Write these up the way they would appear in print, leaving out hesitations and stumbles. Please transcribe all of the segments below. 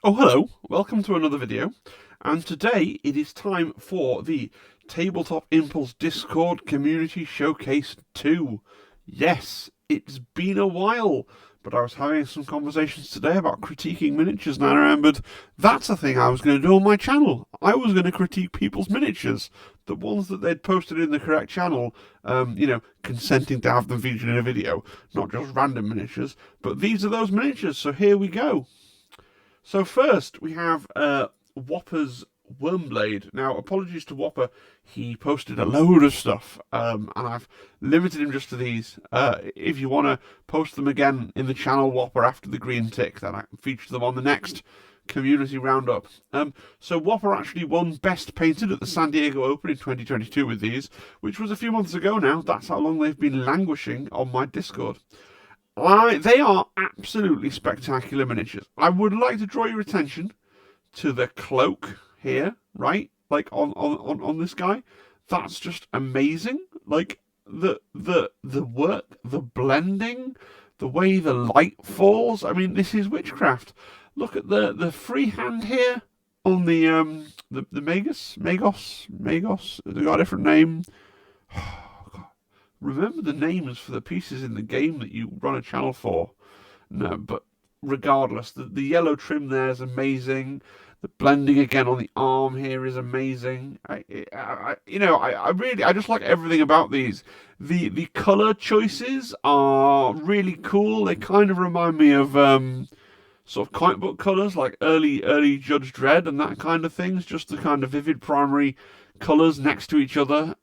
Oh, hello, welcome to another video, and today it is time for the Tabletop Impulse Discord Community Showcase 2. Yes, it's been a while, but I was having some conversations today about critiquing miniatures, and I remembered that's a thing I was going to do on my channel. I was going to critique people's miniatures, the ones that they'd posted in the correct channel, consenting to have them featured in a video, not just random miniatures, but these are those miniatures, so here we go. So first we have Whopper's Wormblade. Now, apologies to Whopper, he posted a load of stuff, and I've limited him just to these. If you want to post them again in the channel, Whopper, after the green tick, then I can feature them on the next community roundup. So Whopper actually won Best Painted at the San Diego Open in 2022 with these, which was a few months ago now. That's how long they've been languishing on my Discord. They are absolutely spectacular miniatures. I would like to draw your attention to the cloak here, right? Like on this guy. That's just amazing. Like the work, the blending, the way the light falls. I mean, this is witchcraft. Look at the freehand here on the Magos. They got a different name. Remember the names for the pieces in the game that you run a channel for. No, but regardless, the yellow trim there is amazing. The blending again on the arm here is amazing. I just like everything about these. The color choices are really cool. They kind of remind me of sort of comic book colors, like early Judge Dredd and that kind of things. Just the kind of vivid primary colors next to each other.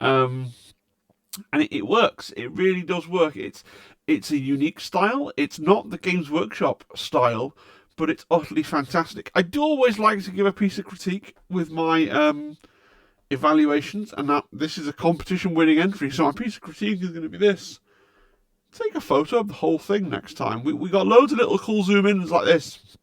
And it works. It really does work. It's a unique style. It's not the Games Workshop style, but it's utterly fantastic. I do always like to give a piece of critique with my evaluations, and that this is a competition-winning entry. So my piece of critique is going to be this: take a photo of the whole thing next time. We got loads of little cool zoom ins like this.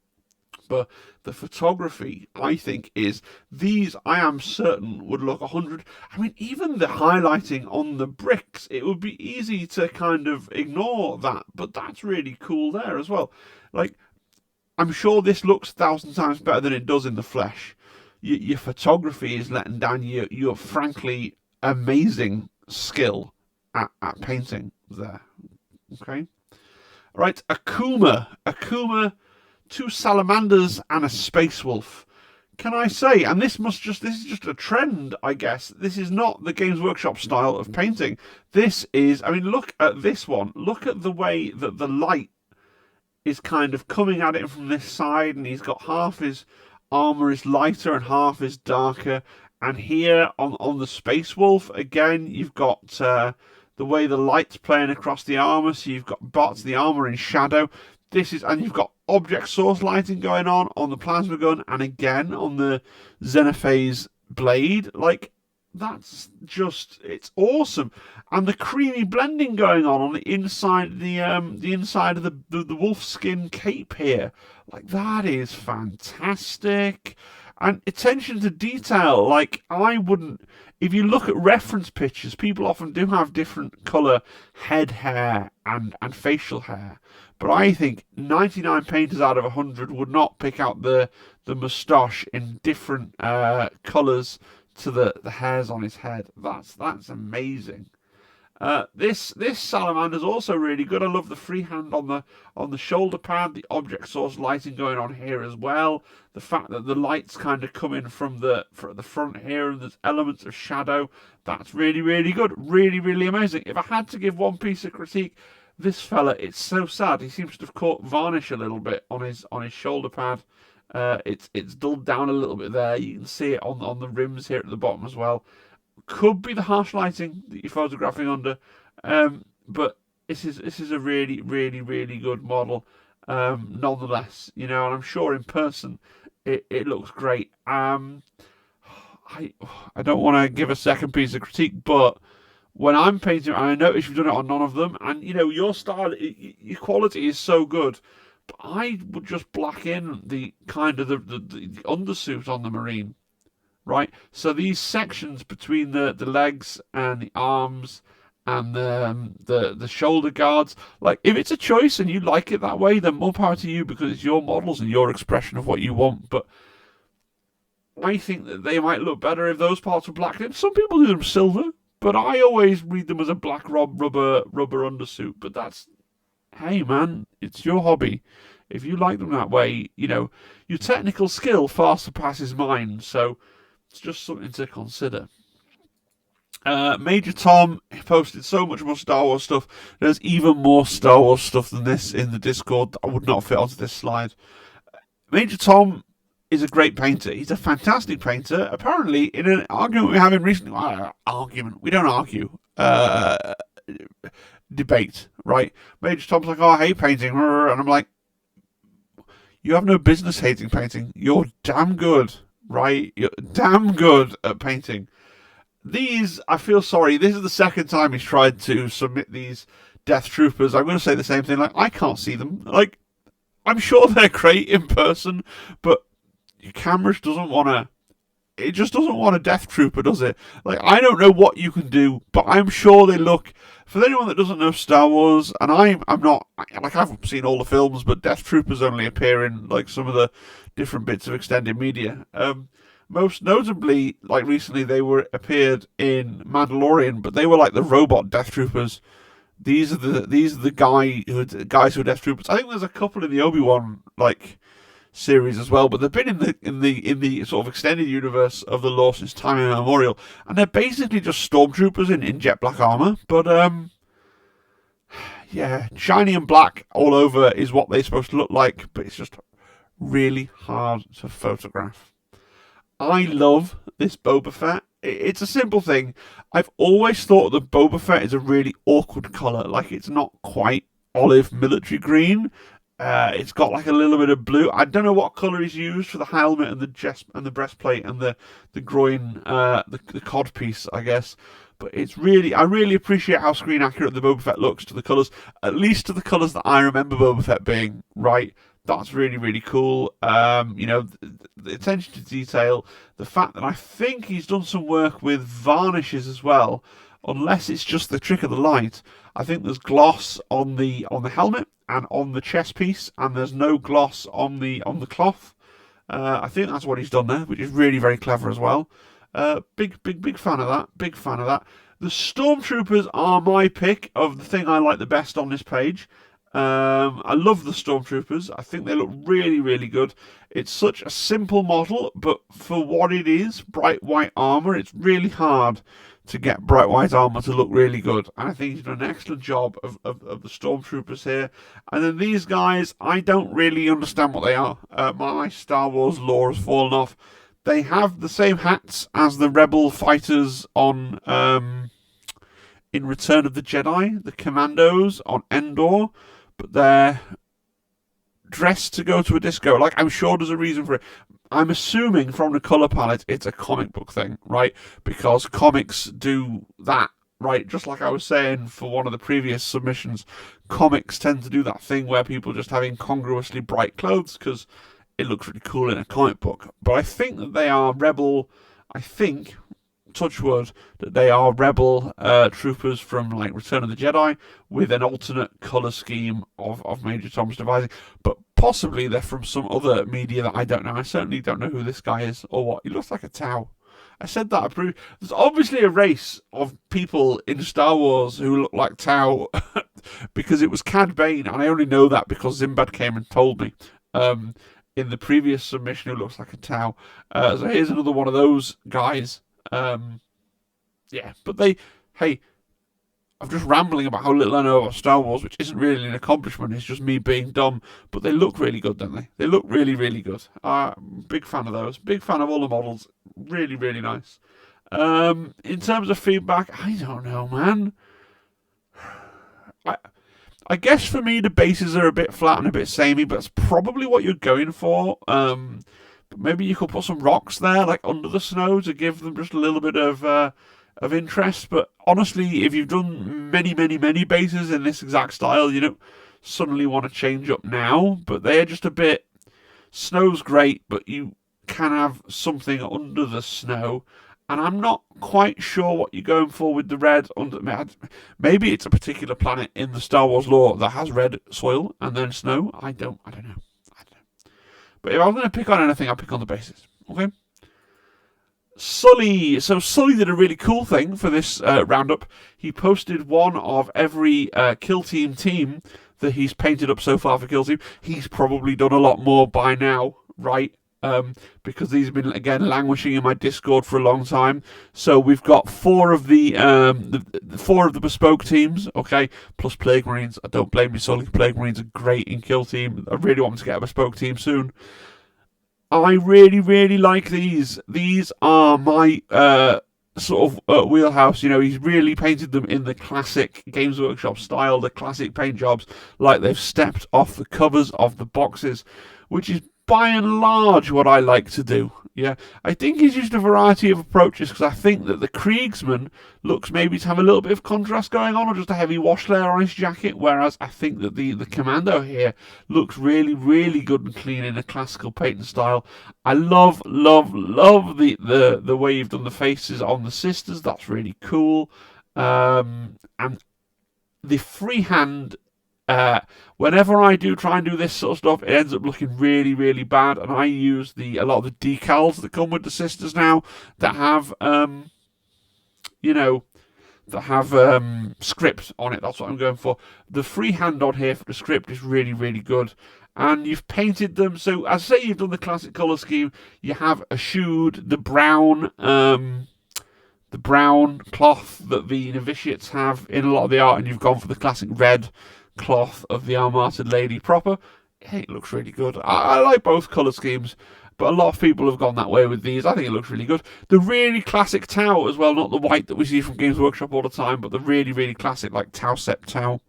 But the photography, I think, is these, I am certain, would look 100. I mean, even the highlighting on the bricks, it would be easy to kind of ignore that, but that's really cool there as well. Like, I'm sure this looks 1,000 times better than it does in the flesh. Your photography is letting down your frankly amazing skill at painting there. Okay? All right, Akuma, two salamanders and a space wolf. Can I say, and this is just a trend, I guess. This is not the Games Workshop style of painting. This is, I mean, look at this one. Look at the way that the light is kind of coming at it from this side, and he's got half his armor is lighter and half is darker. And here on the space wolf, again, you've got the way the light's playing across the armor. So you've got parts of the armor in shadow. And you've got object source lighting going on the plasma gun, and again on the Xenophase blade. Like, that's just, it's awesome. And the creamy blending going on the inside, the inside of the wolf skin cape here. Like, that is fantastic. And attention to detail, like, I wouldn't, if you look at reference pictures, people often do have different colour head hair and facial hair. But I think 99 painters out of 100 would not pick out the moustache in different colours to the hairs on his head. That's amazing. This salamander is also really good. I love the freehand on the shoulder pad, the object source lighting going on here as well. The fact that the lights kind of come in from the front here, and there's elements of shadow. That's really good. Really amazing. If I had to give one piece of critique, this fella, it's so sad. He seems to have caught varnish a little bit on his shoulder pad. It's dulled down a little bit there. You can see it on the rims here at the bottom as well. Could be the harsh lighting that you're photographing under, but this is a really good model, nonetheless. And I'm sure in person it looks great. I don't want to give a second piece of critique, but when I'm painting, and I notice you've done it on none of them, and your style, your quality is so good. But I would just black in the kind of the undersuit on the Marine, right? So these sections between the legs and the arms and the shoulder guards. Like, if it's a choice and you like it that way, then more power to you, because it's your models and your expression of what you want. But I think that they might look better if those parts were black. And some people do them silver, but I always read them as a black rubber undersuit. But that's, hey man, it's your hobby. If you like them that way, your technical skill far surpasses mine. So it's just something to consider. Major Tom posted so much more Star Wars stuff. There's even more Star Wars stuff than this in the Discord that I would not fit onto this slide. Major Tom is a great painter. He's a fantastic painter. Apparently, in an argument we're having recently, we don't argue, debate, right? Major Tom's like, I hate painting, and I'm like, you have no business hating painting. You're damn good, right? You're damn good at painting. These, I feel sorry, this is the second time he's tried to submit these Death Troopers. I'm going to say the same thing, like, I can't see them. Like, I'm sure they're great in person, but your camera just doesn't want a Death Trooper, does it? Like, I don't know what you can do, but I'm sure they look, for anyone that doesn't know Star Wars, and I'm not, like, I've seen all the films, but Death Troopers only appear in, like, some of the different bits of extended media. Most notably, like, recently they appeared in Mandalorian, but they were like the robot Death Troopers. These are the guys who are Death Troopers. I think there's a couple in the Obi-Wan, like, series as well, but they've been in the sort of extended universe of the lore since time immemorial, and they're basically just stormtroopers in jet black armor. But yeah, shiny and black all over is what they're supposed to look like, but it's just really hard to photograph. I love this Boba Fett. It's a simple thing. I've always thought that Boba Fett is a really awkward colour. Like, it's not quite olive military green. It's got like a little bit of blue. I don't know what colour he's used for the helmet and the chest and the breastplate and the groin, the cod piece, I guess. But I really appreciate how screen accurate the Boba Fett looks to the colours, at least to the colours that I remember Boba Fett being, right? That's really, really cool. The attention to detail, the fact that I think he's done some work with varnishes as well, unless it's just the trick of the light. I think there's gloss on the helmet and on the chest piece, and there's no gloss on the cloth. I think that's what he's done there, which is really very clever as well. Big fan of that. Big fan of that. The Stormtroopers are my pick of the thing I like the best on this page. I love the Stormtroopers. I think they look really, really good. It's such a simple model, but for what it is, bright white armor, it's really hard to get bright white armor to look really good. And I think he's done an excellent job of the Stormtroopers here. And then these guys, I don't really understand what they are. My Star Wars lore has fallen off. They have the same hats as the Rebel fighters on in Return of the Jedi, the Commandos on Endor, but they're dressed to go to a disco. Like, I'm sure there's a reason for it. I'm assuming from the colour palette it's a comic book thing, right? Because comics do that, right? Just like I was saying for one of the previous submissions, comics tend to do that thing where people just have incongruously bright clothes because it looks really cool in a comic book. But I think that they are Rebel, touch wood, that they are Rebel troopers from, like, Return of the Jedi with an alternate colour scheme of Major Tom's devising. But possibly they're from some other media that I don't know. I certainly don't know who this guy is or what. He looks like a Tau. I said that. There's obviously a race of people in Star Wars who look like Tau because it was Cad Bane, and I only know that because Zimbad came and told me in the previous submission who looks like a Tau. So here's another one of those guys. But I'm just rambling about how little I know about Star Wars, which isn't really an accomplishment. It's just me being dumb. But they look really good, don't they? They look really, really good. Big fan of those. Big fan of all the models. Really, really nice. In terms of feedback, I don't know, man. I guess for me the bases are a bit flat and a bit samey, but that's probably what you're going for. But maybe you could put some rocks there, like under the snow, to give them just a little bit of interest. But honestly, if you've done many, many, many bases in this exact style, you don't suddenly want to change up now. But they're just a bit. Snow's great, but you can have something under the snow. And I'm not quite sure what you're going for with the red. Maybe it's a particular planet in the Star Wars lore that has red soil and then snow. I don't know. But if I was going to pick on anything, I'll pick on the bases. Okay. Sully. So Sully did a really cool thing for this roundup. He posted one of every Kill team that he's painted up so far for Kill Team. He's probably done a lot more by now, right? Because these have been, again, languishing in my Discord for a long time. So we've got four of the bespoke teams, okay, plus Plague Marines. I don't blame you, Sully. Plague Marines are great in Kill Team. I really want to get a bespoke team soon. I really, really like these. These are my sort of wheelhouse. You know, he's really painted them in the classic Games Workshop style, the classic paint jobs, like they've stepped off the covers of the boxes, which is by and large what I like to do. Yeah, I think he's used a variety of approaches because I think that the Kriegsman looks maybe to have a little bit of contrast going on, or just a heavy wash layer on his jacket, whereas I think that the Commando here looks really, really good and clean in a classical painting style. I love the way you've done the faces on the sisters. That's really cool. And the freehand, whenever I do try and do this sort of stuff, it ends up looking really, really bad. And I use a lot of the decals that come with the sisters now that have, script on it. That's what I'm going for. The freehand on here for the script is really, really good. And you've painted them. So, as I say, you've done the classic colour scheme. You have eschewed the brown cloth that the novitiates have in a lot of the art, and you've gone for the classic red cloth of the Armated Lady proper. Hey, it looks really good. I like both colour schemes, but a lot of people have gone that way with these. I think it looks really good. The really classic Tau as well, not the white that we see from Games Workshop all the time, but the really, really classic, like Tau Sept Tau.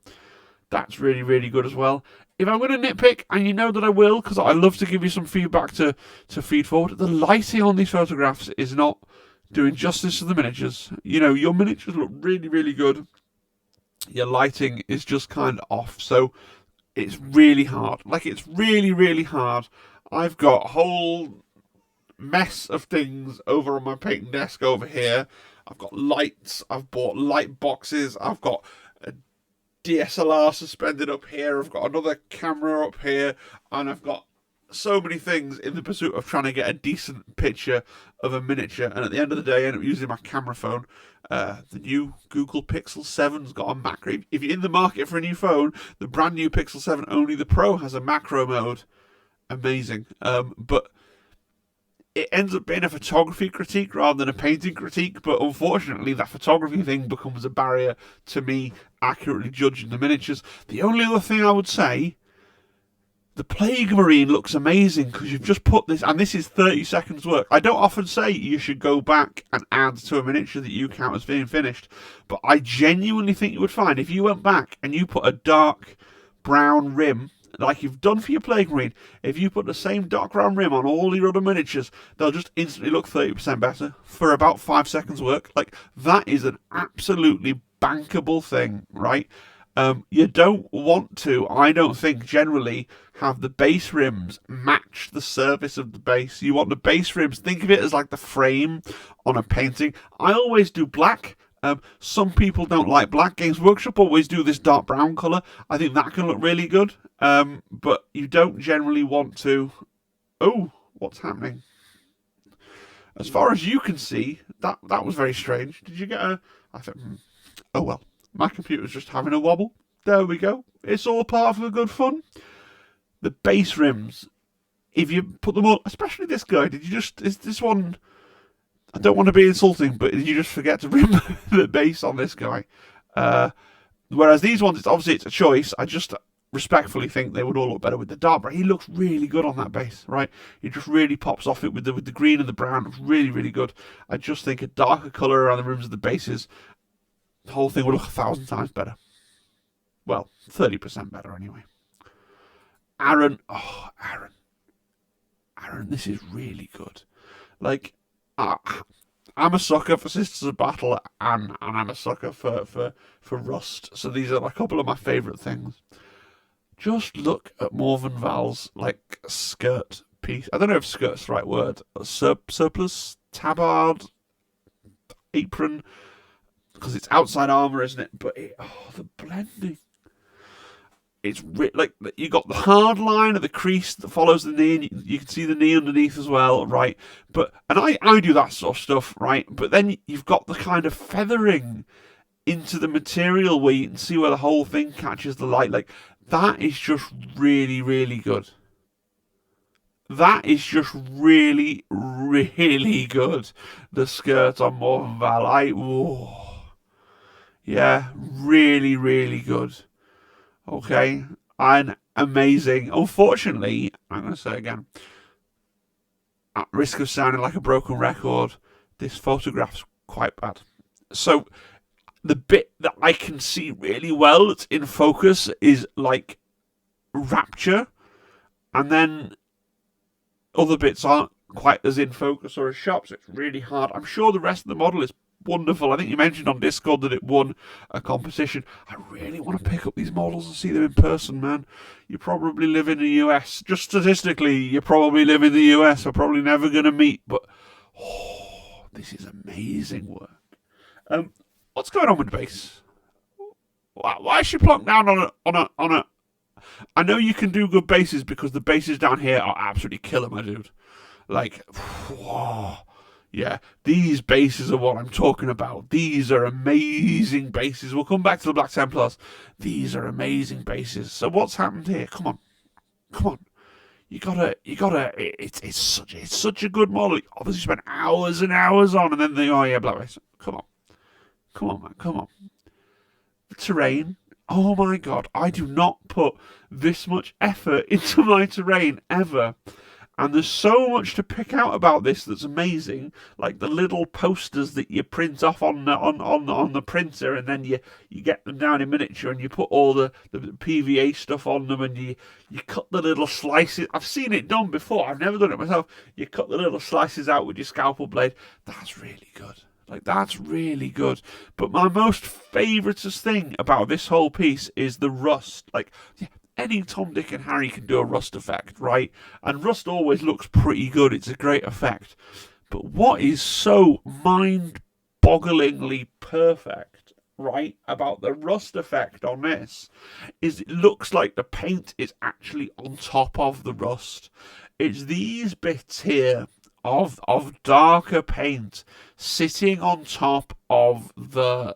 That's really, really good as well. If I'm going to nitpick, and you know that I will, because I love to give you some feedback to feed forward, the lighting on these photographs is not doing justice to the miniatures. You know, your miniatures look really, really good. Your lighting is just kind of off, so it's really hard. Like, it's really, really hard. I've got a whole mess of things over on my painting desk over here. I've got lights, I've bought light boxes, I've got a DSLR suspended up here, I've got another camera up here, and I've got so many things in the pursuit of trying to get a decent picture of a miniature. And at the end of the day, I end up using my camera phone. The new Google Pixel 7's got a macro. If you're in the market for a new phone, the brand new Pixel 7, only the Pro, has a macro mode. Amazing. But it ends up being a photography critique rather than a painting critique. But unfortunately, that photography thing becomes a barrier to me accurately judging the miniatures. The only other thing I would say, the Plague Marine looks amazing because you've just put this, and this is 30 seconds work. I don't often say you should go back and add to a miniature that you count as being finished, but I genuinely think you would find if you went back and you put a dark brown rim, like you've done for your Plague Marine, if you put the same dark brown rim on all your other miniatures, they'll just instantly look 30% better for about 5 seconds work. Like, that is an absolutely bankable thing, right? You don't want to, I don't think, generally have the base rims match the surface of the base. You want the base rims, think of it as like the frame on a painting. I always do black. Some people don't like black. Games Workshop always do this dark brown colour. I think that can look really good. But you don't generally want to... Oh, what's happening? As far as you can see, that was very strange. Did you get a... I think... Oh well. My computer's just having a wobble. There we go. It's all part of the good fun. The base rims, if you put them on, especially this guy, is this one, I don't want to be insulting, but did you just forget to rim the base on this guy? Whereas these ones, it's a choice. I just respectfully think they would all look better with the dark brown. He looks really good on that base, right? He just really pops off it with the green and the brown. Looks really, really good. I just think a darker colour around the rims of the bases, the whole thing would look 1,000 times better. Well, 30% better anyway. Aaron, this is really good. Like, I'm a sucker for Sisters of Battle, and I'm a sucker for Rust. So these are a couple of my favourite things. Just look at Morven Val's like skirt piece. I don't know if skirt's the right word. Surplus tabard apron, because it's outside armour, isn't it? But the blending. It's like you got the hard line of the crease that follows the knee, and you can see the knee underneath as well, right? And I do that sort of stuff, right? But then you've got the kind of feathering into the material where you can see where the whole thing catches the light. Like, that is just really, really good. That is just really, really good. The skirt on Morvenval, yeah, really, really good. Okay, and amazing. Unfortunately, I'm going to say again, at risk of sounding like a broken record, this photograph's quite bad. So the bit that I can see really well that's in focus is like Rapture, and then other bits aren't quite as in focus or as sharp, so it's really hard. I'm sure the rest of the model is wonderful. I think you mentioned on Discord that it won a competition. I really want to pick up these models and see them in person, man. You probably live in the US. Just statistically, you probably live in the US. We're probably never going to meet, but this is amazing work. What's going on with the base? Why is she plonked down on a? I know you can do good bases because the bases down here are absolutely killer, my dude. Like, whoa. Yeah, these bases are what I'm talking about. These are amazing bases. We'll come back to the Black Templars. These are amazing bases. So what's happened here? Come on. You gotta. It's such a good model. You obviously spent hours and hours on, and then they black base. Come on, man. Come on. The terrain. Oh my god, I do not put this much effort into my terrain ever. And there's so much to pick out about this that's amazing, like the little posters that you print off on the printer, and then you get them down in miniature, and you put all the PVA stuff on them, and you cut the little slices. I've seen it done before. I've never done it myself. You cut the little slices out with your scalpel blade. That's really good. Like, that's really good. But my most favouriteest thing about this whole piece is the rust. Like, any Tom, Dick and Harry can do a rust effect, right? And rust always looks pretty good. It's a great effect. But what is so mind-bogglingly perfect, right, about the rust effect on this is it looks like the paint is actually on top of the rust. It's these bits here of darker paint sitting on top of the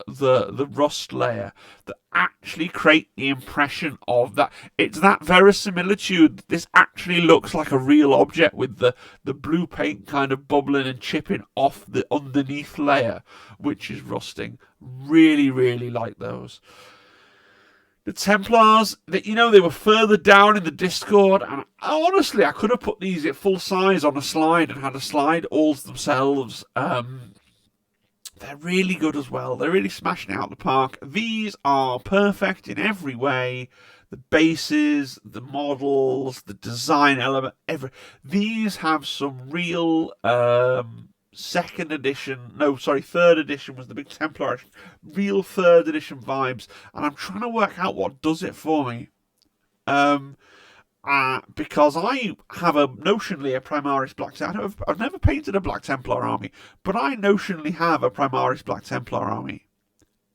rust layer that actually create the impression of that. It's that verisimilitude. This actually looks like a real object with the blue paint kind of bubbling and chipping off the underneath layer, which is rusting. Really, really like those. The Templars, they were further down in the Discord, and honestly, I could have put these at full size on a slide and had a slide all to themselves. They're really good as well. They're really smashing it out the park. These are perfect in every way. The bases, the models, the design element, these have some real third edition was the big Templar edition, real third edition vibes, and I'm trying to work out what does it for me. Because I have notionally a Primaris Black Templar. I've never painted a Black Templar army, but I notionally have a Primaris Black Templar army.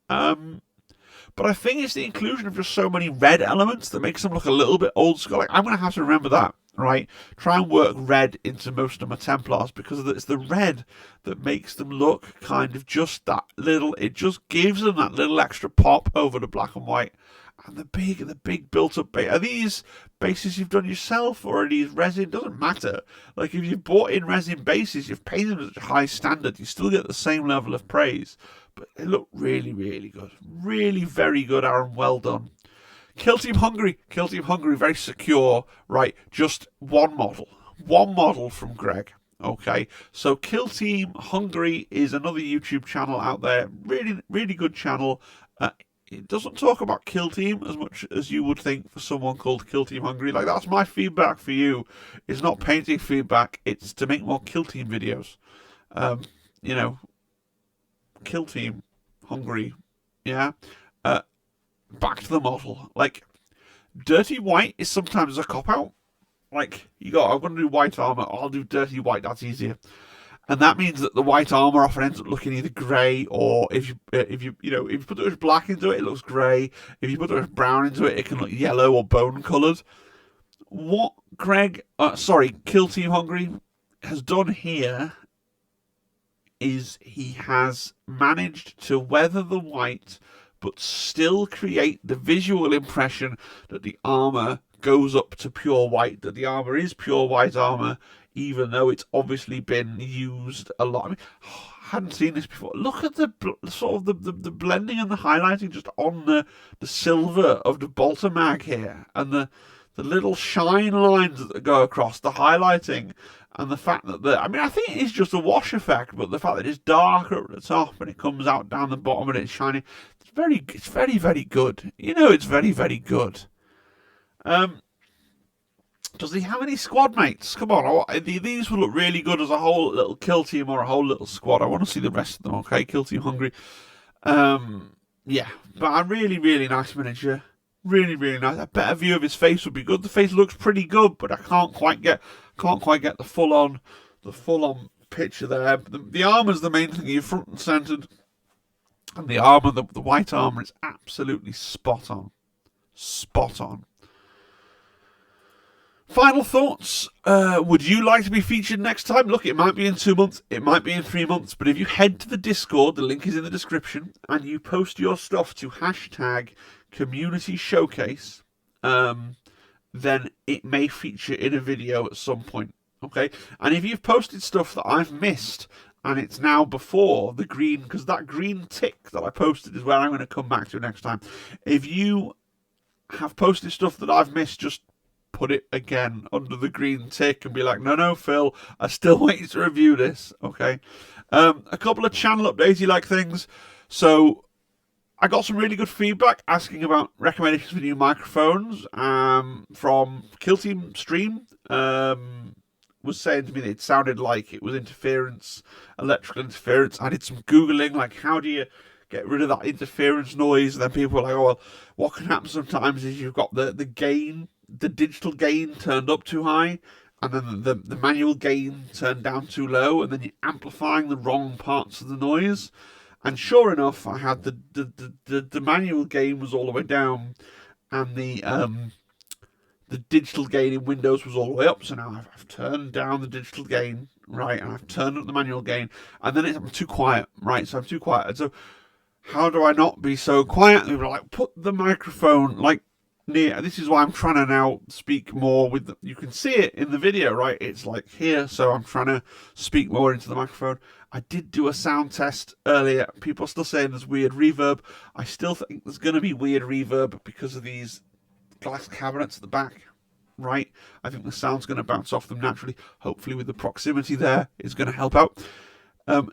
But I think it's the inclusion of just so many red elements that makes them look a little bit old school. Like, I'm going to have to remember that, right? Try and work red into most of my Templars, because it's the red that makes them look kind of just that little. It just gives them that little extra pop over the black and white. And the big built-up base. Are these bases you've done yourself, or are these resin? Doesn't matter. Like, if you've bought in resin bases, you've painted them at a high standard, you still get the same level of praise. But they look really, really good. Really very good, Aaron. Well done. Kill Team Hungary, very secure, right? Just one model from Greg. Okay, so Kill Team Hungary is another YouTube channel out there. Really, really good channel. It doesn't talk about Kill Team as much as you would think for someone called Kill Team Hungary. Like, that's my feedback for you. It's not painting feedback. It's to make more Kill Team videos. Kill Team Hungary. Yeah. Back to the model. Like, dirty white is sometimes a cop-out. Like, I'm going to do white armor. I'll do dirty white. That's easier. And that means that the white armor often ends up looking either grey, or if you put too much black into it, it looks grey. If you put too much brown into it, it can look yellow or bone coloured. What Kill Team Hungary has done here is he has managed to weather the white, but still create the visual impression that the armor goes up to pure white, that the armor is pure white armor, even though it's obviously been used a lot. I mean, I hadn't seen this before. Look at the sort of the blending and the highlighting just on the silver of the Bolter mag here, and the little shine lines that go across, the highlighting, and the fact that I think it is just a wash effect, but the fact that it's darker at the top and it comes out down the bottom and it's shiny, it's very, very good. It's very, very good. Does he have any squad mates? Come on, these will look really good as a whole little kill team or a whole little squad. I want to see the rest of them. Okay, Kill Team Hungry. Yeah, but a really, really nice miniature. Really, really nice. A better view of his face would be good. The face looks pretty good, but I can't quite get the full on picture there. The armor's the main thing. You're front and centered, and the armor, the white armor, is absolutely spot on. Spot on. Final thoughts. Would you like to be featured next time? Look, it might be in 2 months, it might be in 3 months, but if you head to the Discord, the link is in the description, and you post your stuff to #CommunityShowcase, then it may feature in a video at some point. Okay, and if you've posted stuff that I've missed and it's now before the green, because that green tick that I posted is where I'm going to come back to next time. If you have posted stuff that I've missed, just put it again under the green tick and be like, no, Phil, I still want you to review this. Okay, a couple of channel updates like things. So I got some really good feedback asking about recommendations for new microphones from Kill Team Stream. Was saying to me that it sounded like it was electrical interference. I did some Googling, like, how do you get rid of that interference noise? And then people were like, oh, well, what can happen sometimes is you've got the gain, the digital gain turned up too high, and then the manual gain turned down too low, and then you're amplifying the wrong parts of the noise. And sure enough, I had the manual gain was all the way down, and the digital gain in Windows was all the way up. So now I've turned down the digital gain, right, and I've turned up the manual gain, and then I'm too quiet, right? So I'm too quiet. And so how do I not be so quiet? They were like, put the microphone like near. This is why I'm trying to now speak more with you can see it in the video, right? It's like here, so I'm trying to speak more into the microphone. I did do a sound test earlier. People are still saying there's weird reverb. I still think there's going to be weird reverb because of these glass cabinets at the back, right? I think the sound's going to bounce off them naturally. Hopefully with the proximity there, it's going to help out.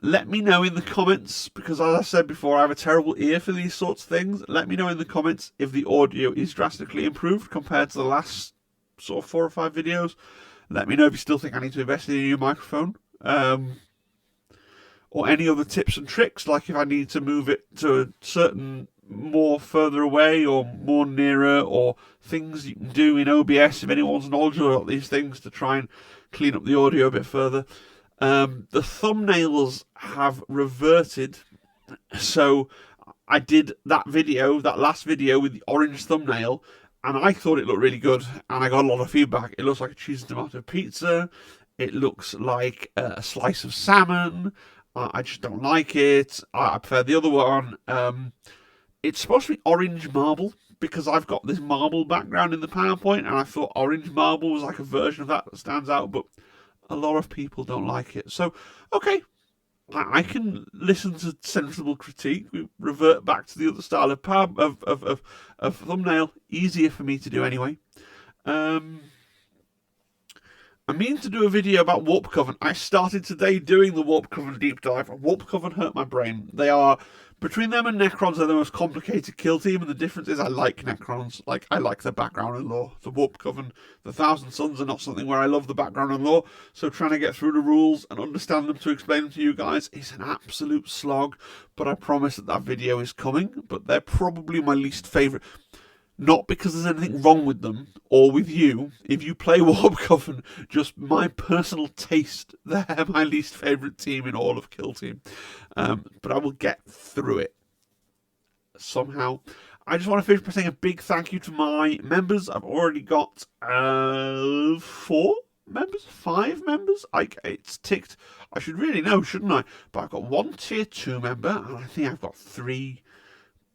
Let me know in the comments, because as I said before, I have a terrible ear for these sorts of things. Let me know in the comments if the audio is drastically improved compared to the last sort of 4 or 5 videos. Let me know if you still think I need to invest in a new microphone. Or any other tips and tricks, like if I need to move it to a certain more further away or more nearer, or things you can do in OBS if anyone's knowledgeable about these things to try and clean up the audio a bit further. The thumbnails have reverted, so I did that last video with the orange thumbnail, and I thought it looked really good, and I got a lot of feedback. It looks like a cheese and tomato pizza, it looks like a slice of salmon. I just don't like it. I prefer the other one. It's supposed to be orange marble, because I've got this marble background in the PowerPoint, and I thought orange marble was like a version of that stands out, but a lot of people don't like it. So, okay, I can listen to sensible critique. We revert back to the other style of thumbnail. Easier for me to do anyway. I mean to do a video about Warp Coven. I started today doing the Warp Coven deep dive. Warp Coven hurt my brain. They are, between them and Necrons, they're the most complicated kill team, and the difference is I like Necrons. Like, I like their background and lore. The Warp Coven, the Thousand Suns are not something where I love the background and lore, so trying to get through the rules and understand them to explain them to you guys is an absolute slog, but I promise that video is coming. But they're probably my least favourite. Not because there's anything wrong with them or with you. If you play Warp Coven, just my personal taste, they're my least favourite team in all of Kill Team. But I will get through it somehow. I just want to finish by saying a big thank you to my members. I've already got 4 members, 5 members. It's ticked. I should really know, shouldn't I? But I've got 1 tier 2 member, and I think I've got 3,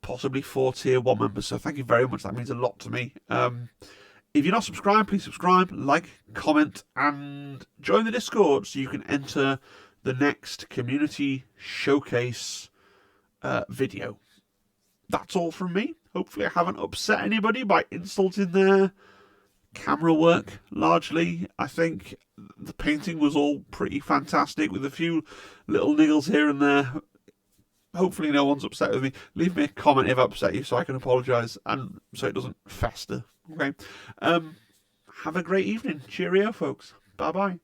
possibly 4 tier 1 members. So thank you very much. That means a lot to me. If you're not subscribed, please subscribe, like, comment, and join the Discord so you can enter the next community showcase video. That's all from me. Hopefully I haven't upset anybody by insulting their camera work, largely. I think the painting was all pretty fantastic with a few little niggles here and there. Hopefully no one's upset with me. Leave me a comment if I upset you so I can apologise and so it doesn't fester. Okay. Have a great evening. Cheerio, folks. Bye-bye.